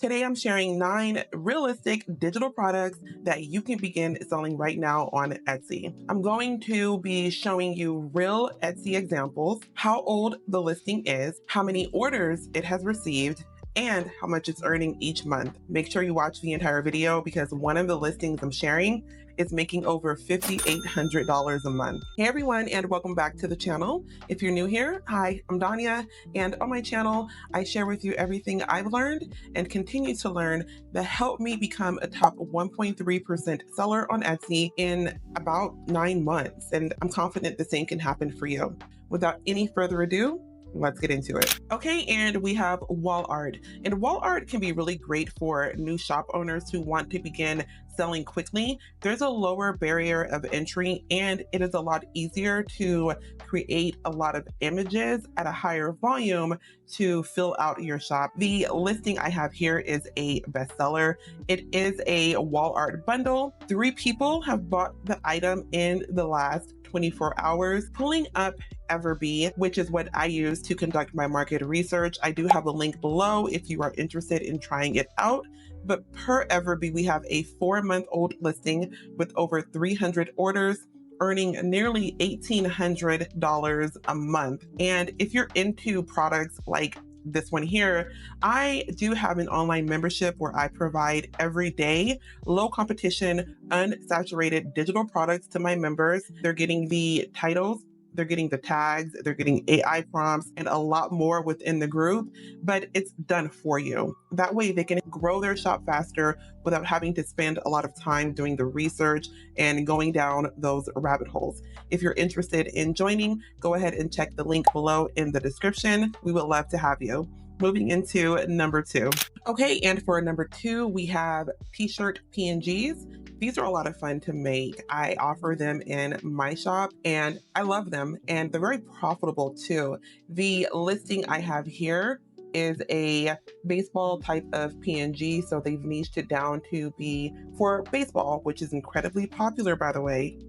Today I'm sharing 9 realistic digital products that you can begin selling right now on Etsy. I'm going to be showing you real Etsy examples, how old the listing is, how many orders it has received, and how much it's earning each month. Make sure you watch the entire video because one of the listings I'm sharing is making over $5,800 a month. Hey everyone, and welcome back to the channel. If you're new here, hi, I'm Dania, and on my channel, I share with you everything I've learned and continue to learn that helped me become a top 1.3% seller on Etsy in about 9 months. And I'm confident the same can happen for you. Without any further ado, let's get into it. Okay, and we have wall art. And wall art can be really great for new shop owners who want to begin selling quickly. There's a lower barrier of entry and it is a lot easier to create a lot of images at a higher volume to fill out your shop. The listing I have here is a bestseller. It is a wall art bundle. 3 people have bought the item in the last 24 hours. Pulling up Everbee, which is what I use to conduct my market research. I do have a link below if you are interested in trying it out. But per Everbee, we have a 4-month-old listing with over 300 orders, earning nearly $1,800 a month. And if you're into products like this one here, I do have an online membership where I provide every day low competition, unsaturated digital products to my members. They're getting the titles, they're getting the tags, they're getting AI prompts, and a lot more within the group, but it's done for you. That way they can grow their shop faster without having to spend a lot of time doing the research and going down those rabbit holes. If you're interested in joining, go ahead and check the link below in the description. We would love to have you. Moving into number 2. Okay, and for number 2, we have T-shirt PNGs. These are a lot of fun to make. I offer them in my shop and I love them, and they're very profitable too. The listing I have here is a baseball type of PNG, so they've niched it down to be for baseball, which is incredibly popular, by the way.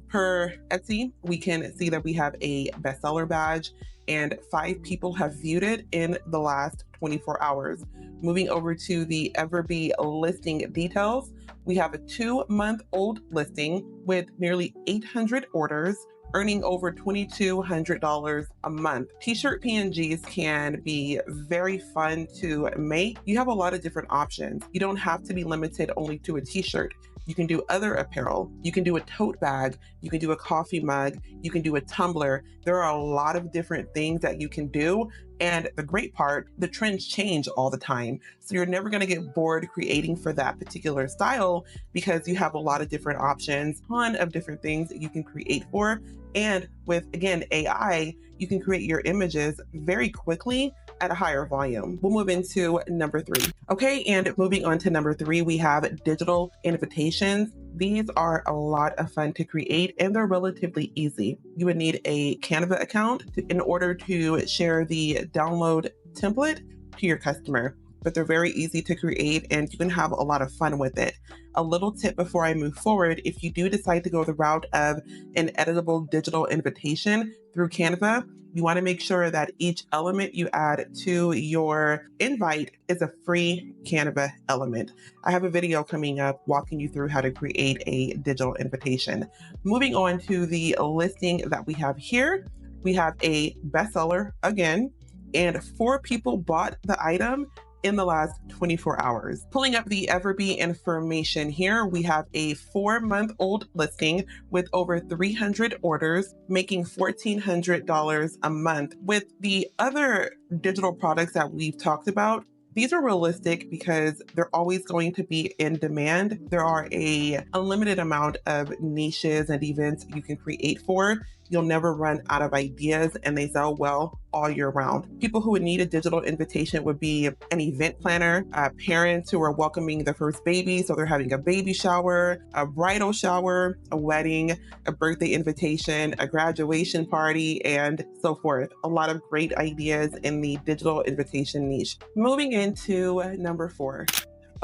Per Etsy, we can see that we have a bestseller badge and 5 people have viewed it in the last 24 hours. Moving over to the Everbee listing details, we have a 2-month-old listing with nearly 800 orders, earning over $2,200 a month. T-shirt PNGs can be very fun to make. You have a lot of different options. You don't have to be limited only to a t-shirt. You can do other apparel. You can do a tote bag. You can do a coffee mug. You can do a tumbler. There are a lot of different things that you can do. And the great part, the trends change all the time. So you're never going to get bored creating for that particular style because you have a lot of different options, ton of different things that you can create for. And with, again, AI, you can create your images very quickly at a higher volume. We'll move into number 3. Okay, and moving on to number 3, we have digital invitations. These are a lot of fun to create and they're relatively easy. You would need a Canva account in order to share the download template to your customer, but they're very easy to create and you can have a lot of fun with it. A little tip before I move forward, if you do decide to go the route of an editable digital invitation through Canva, you want to make sure that each element you add to your invite is a free Canva element. I have a video coming up walking you through how to create a digital invitation. Moving on to the listing that we have here, we have a bestseller again, and 4 people bought the item in the last 24 hours. Pulling up the Everbee information here, we have a 4-month-old listing with over 300 orders, making $1,400 a month. With the other digital products that we've talked about, these are realistic because they're always going to be in demand. There are a unlimited amount of niches and events you can create for. You'll never run out of ideas and they sell well all year round. People who would need a digital invitation would be an event planner, parents who are welcoming their first baby, so they're having a baby shower, a bridal shower, a wedding, a birthday invitation, a graduation party, and so forth. A lot of great ideas in the digital invitation niche. Moving into number 4.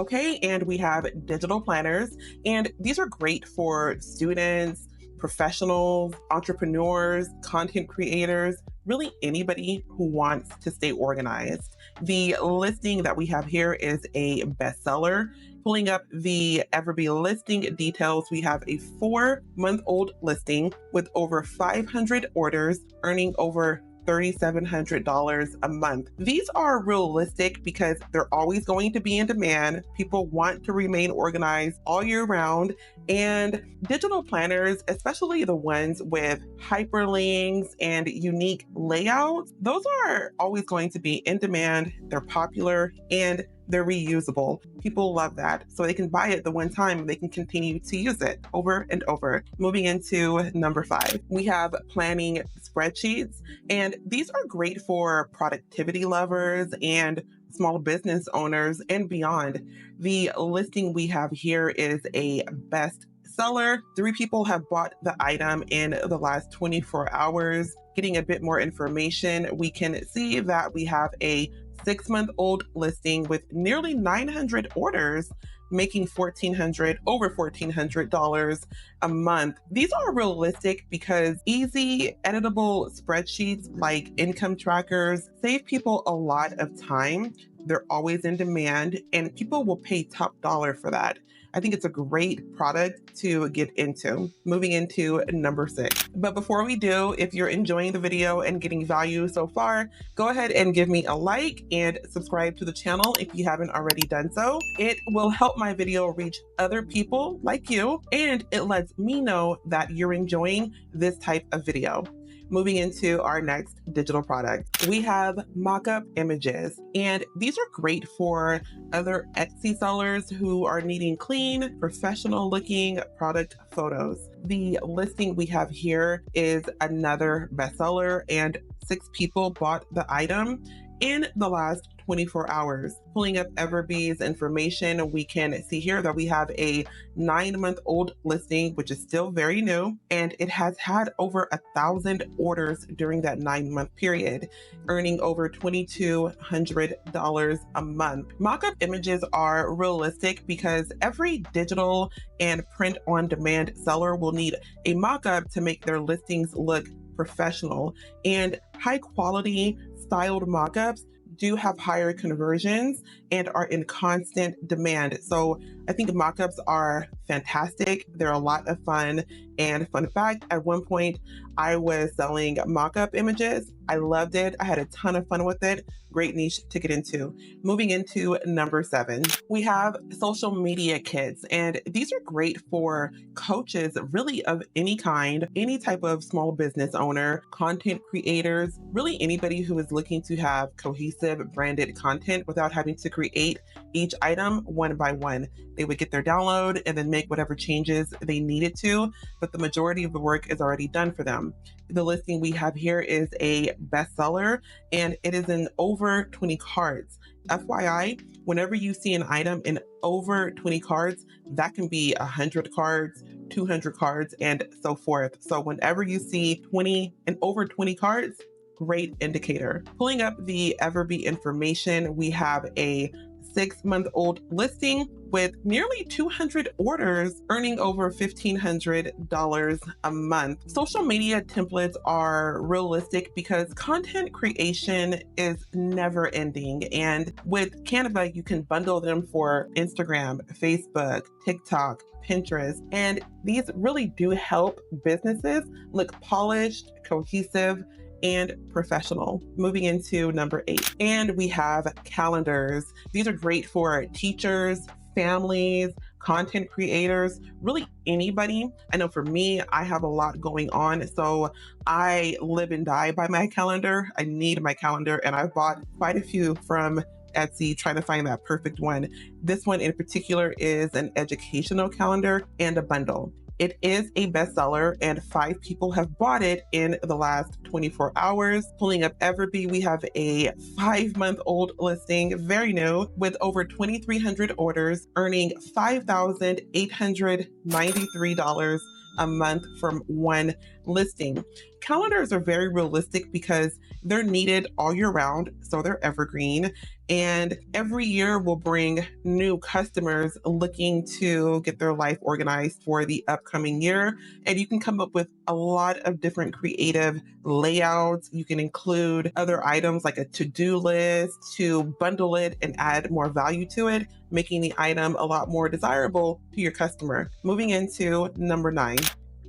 Okay, and we have digital planners, and these are great for students, professionals, entrepreneurs, content creators, really anybody who wants to stay organized. The listing that we have here is a bestseller. Pulling up the Everbee listing details, we have a 4-month-old listing with over 500 orders, earning over $3,700 a month. These are realistic because they're always going to be in demand. People want to remain organized all year round, and digital planners, especially the ones with hyperlinks and unique layouts, those are always going to be in demand. They're popular and they're reusable. People love that. So they can buy it the one time and they can continue to use it over and over. Moving into number 5, we have planning spreadsheets. And these are great for productivity lovers and small business owners and beyond. The listing we have here is a best seller. 3 people have bought the item in the last 24 hours. Getting a bit more information, we can see that we have a 6-month-old listing with nearly 900 orders, making over $1,400 a month. These are realistic because easy editable spreadsheets like income trackers save people a lot of time. They're always in demand and people will pay top dollar for that. I think it's a great product to get into. Moving into number 6. But before we do, if you're enjoying the video and getting value so far, go ahead and give me a like and subscribe to the channel if you haven't already done so. It will help my video reach other people like you, and it lets me know that you're enjoying this type of video. Moving into our next digital product, we have Mockup Images, and these are great for other Etsy sellers who are needing clean, professional looking product photos. The listing we have here is another bestseller, and 6 people bought the item in the last 24 hours. Pulling up Everbee's information, we can see here that we have a 9-month-old listing, which is still very new, and it has had over 1,000 orders during that 9-month period, earning over $2,200 a month. Mockup images are realistic because every digital and print on demand seller will need a mockup to make their listings look professional, and high quality styled mockups do have higher conversions and are in constant demand. So I think mockups are fantastic. They're a lot of fun. And fun fact, at one point I was selling mockup images. I loved it. I had a ton of fun with it. Great niche to get into. Moving into number 7, we have social media kits. And these are great for coaches, really of any kind, any type of small business owner, content creators, really anybody who is looking to have cohesive branded content without having to create each item one by one. They would get their download and then make whatever changes they needed to, but the majority of the work is already done for them. The listing we have here is a bestseller, and it is in over 20 cards. FYI, whenever you see an item in over 20 cards, that can be 100 cards, 200 cards, and so forth. So whenever you see 20 and over 20 cards, great indicator. Pulling up the Everbee information, we have a 6-month-old listing with nearly 200 orders, earning over $1,500 a month. Social media templates are realistic because content creation is never ending. And with Canva, you can bundle them for Instagram, Facebook, TikTok, Pinterest. And these really do help businesses look polished, cohesive, and professional. Moving into number 8, and we have calendars. These are great for teachers, families, content creators, really anybody. I know for me, I have a lot going on, so I live and die by my calendar. I need my calendar, and I've bought quite a few from Etsy trying to find that perfect one. This one in particular is an educational calendar and a bundle. It is a bestseller, and 5 people have bought it in the last 24 hours. Pulling up Everbee, we have a 5-month-old listing, very new, with over 2,300 orders, earning $5,893 a month from one listing. Calendars are very realistic because they're needed all year round, so they're evergreen. And every year will bring new customers looking to get their life organized for the upcoming year. And you can come up with a lot of different creative layouts. You can include other items like a to-do list to bundle it and add more value to it, making the item a lot more desirable to your customer. Moving into number 9.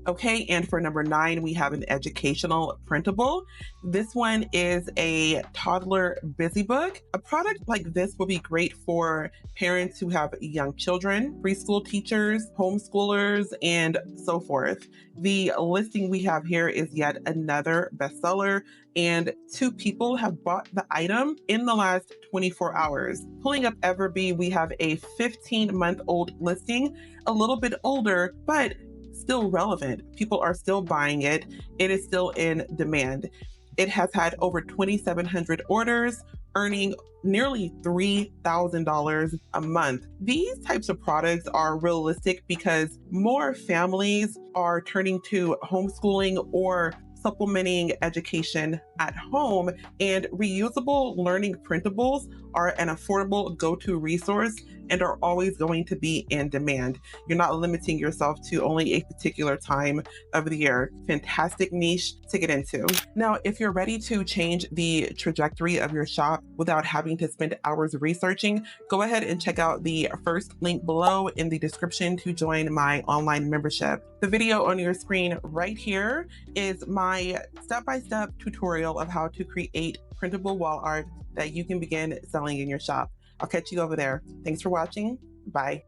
Okay, and for number 9, we have an educational printable. This one is a toddler busy book. A product like this will be great for parents who have young children, preschool teachers, homeschoolers, and so forth. The listing we have here is yet another bestseller, and 2 people have bought the item in the last 24 hours. Pulling up Everbee, we have a 15-month-old listing, a little bit older, but still relevant. People are still buying it. It is still in demand. It has had over 2,700 orders, earning nearly $3,000 a month. These types of products are realistic because more families are turning to homeschooling or supplementing education at home, and reusable learning printables are an affordable go-to resource and are always going to be in demand. You're not limiting yourself to only a particular time of the year. Fantastic niche to get into. Now, if you're ready to change the trajectory of your shop without having to spend hours researching, go ahead and check out the first link below in the description to join my online membership. The video on your screen right here is my step-by-step tutorial of how to create printable wall art that you can begin selling in your shop. I'll catch you over there. Thanks for watching. Bye.